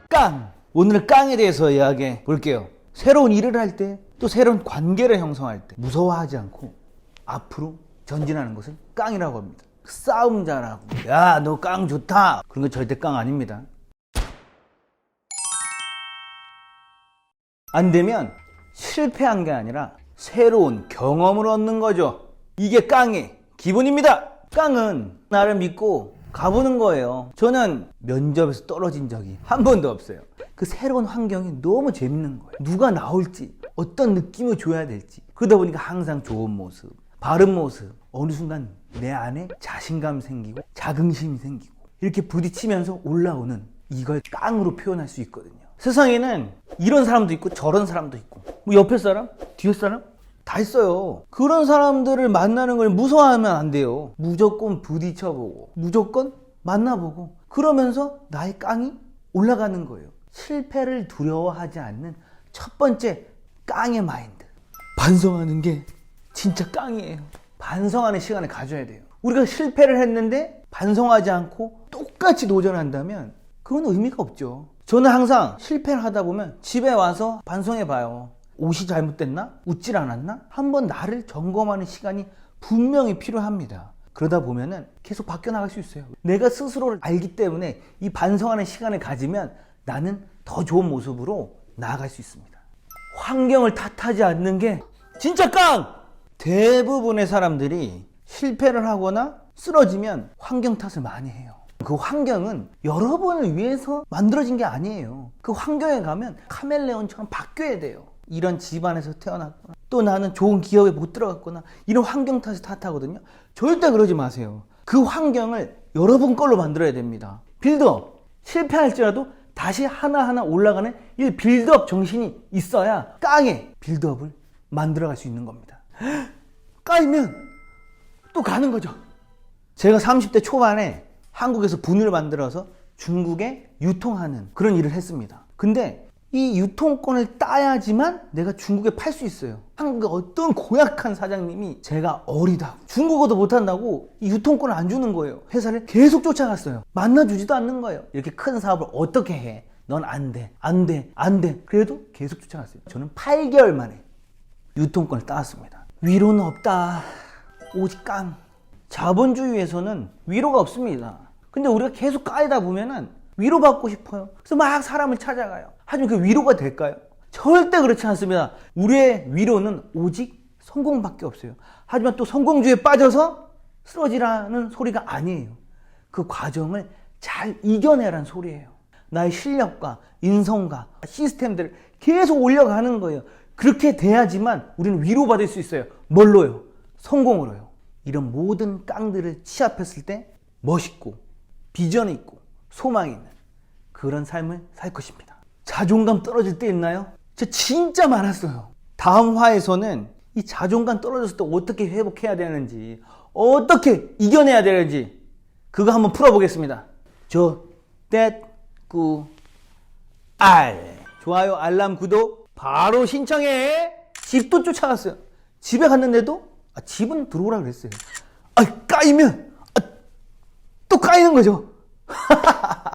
깡! 오늘은 깡에 대해서 이야기해 볼게요. 새로운 일을 할 때, 또 새로운 관계를 형성할 때 무서워하지 않고 앞으로 전진하는 것을 깡이라고 합니다. 싸움 잘하고, 야, 너 깡 좋다, 그런 거 절대 깡 아닙니다. 안 되면 실패한 게 아니라 새로운 경험을 얻는 거죠. 이게 깡의 기본입니다. 깡은 나를 믿고 가보는 거예요. 저는 면접에서 떨어진 적이 한 번도 없어요. 그 새로운 환경이 너무 재밌는 거예요. 누가 나올지, 어떤 느낌을 줘야 될지. 그러다 보니까 항상 좋은 모습, 바른 모습, 어느 순간 내 안에 자신감 생기고 자긍심이 생기고 이렇게 부딪히면서 올라오는, 이걸 깡으로 표현할 수 있거든요. 세상에는 이런 사람도 있고 저런 사람도 있고, 뭐 옆에 사람, 뒤에 사람 다 있어요. 그런 사람들을 만나는 걸 무서워하면 안 돼요. 무조건 부딪혀보고 무조건 만나보고, 그러면서 나의 깡이 올라가는 거예요. 실패를 두려워하지 않는 첫 번째 깡의 마인드. 반성하는 게 진짜 깡이에요. 반성하는 시간을 가져야 돼요. 우리가 실패를 했는데 반성하지 않고 똑같이 도전한다면 그건 의미가 없죠. 저는 항상 실패를 하다 보면 집에 와서 반성해봐요. 옷이 잘못됐나? 웃질 않았나? 한번 나를 점검하는 시간이 분명히 필요합니다. 그러다 보면은 계속 바뀌어나갈 수 있어요. 내가 스스로를 알기 때문에 이 반성하는 시간을 가지면 나는 더 좋은 모습으로 나아갈 수 있습니다. 환경을 탓하지 않는 게 진짜 깡! 대부분의 사람들이 실패를 하거나 쓰러지면 환경 탓을 많이 해요. 그 환경은 여러분을 위해서 만들어진 게 아니에요. 그 환경에 가면 카멜레온처럼 바뀌어야 돼요. 이런 집안에서 태어났거나, 또 나는 좋은 기업에 못 들어갔거나, 이런 환경 탓을 탓하거든요. 절대 그러지 마세요. 그 환경을 여러분 걸로 만들어야 됩니다. 빌드업, 실패할지라도 다시 하나하나 올라가는 이 빌드업 정신이 있어야 깡의 빌드업을 만들어갈 수 있는 겁니다. 까이면 또 가는 거죠. 제가 30대 초반에 한국에서 분유를 만들어서 중국에 유통하는 그런 일을 했습니다. 근데 이 유통권을 따야지만 내가 중국에 팔 수 있어요. 한국의 어떤 고약한 사장님이 제가 어리다고, 중국어도 못한다고 이 유통권을 안 주는 거예요. 회사를 계속 쫓아갔어요. 만나주지도 않는 거예요. 이렇게 큰 사업을 어떻게 해? 넌 안 돼, 안 돼, 안 돼. 그래도 계속 쫓아갔어요. 저는 8개월 만에 유통권을 따왔습니다. 위로는 없다, 오직 깡. 자본주의에서는 위로가 없습니다. 근데 우리가 계속 까이다 보면은 위로받고 싶어요. 그래서 막 사람을 찾아가요. 하지만 그 위로가 될까요? 절대 그렇지 않습니다. 우리의 위로는 오직 성공밖에 없어요. 하지만 또 성공주의에 빠져서 쓰러지라는 소리가 아니에요. 그 과정을 잘 이겨내라는 소리예요. 나의 실력과 인성과 시스템들을 계속 올려가는 거예요. 그렇게 돼야지만 우리는 위로받을 수 있어요. 뭘로요? 성공으로요. 이런 모든 깡들을 취합했을 때 멋있고 비전이 있고 소망이 있는 그런 삶을 살 것입니다. 자존감 떨어질 때 있나요? 진짜 많았어요. 다음 화에서는 이 자존감 떨어졌을 때 어떻게 회복해야 되는지, 어떻게 이겨내야 되는지 그거 한번 풀어보겠습니다. 좋아요, 알람, 구독 바로 신청해. 집도 쫓아갔어요. 집에 갔는데도 집은 들어오라 그랬어요. 까이면 또 까이는 거죠.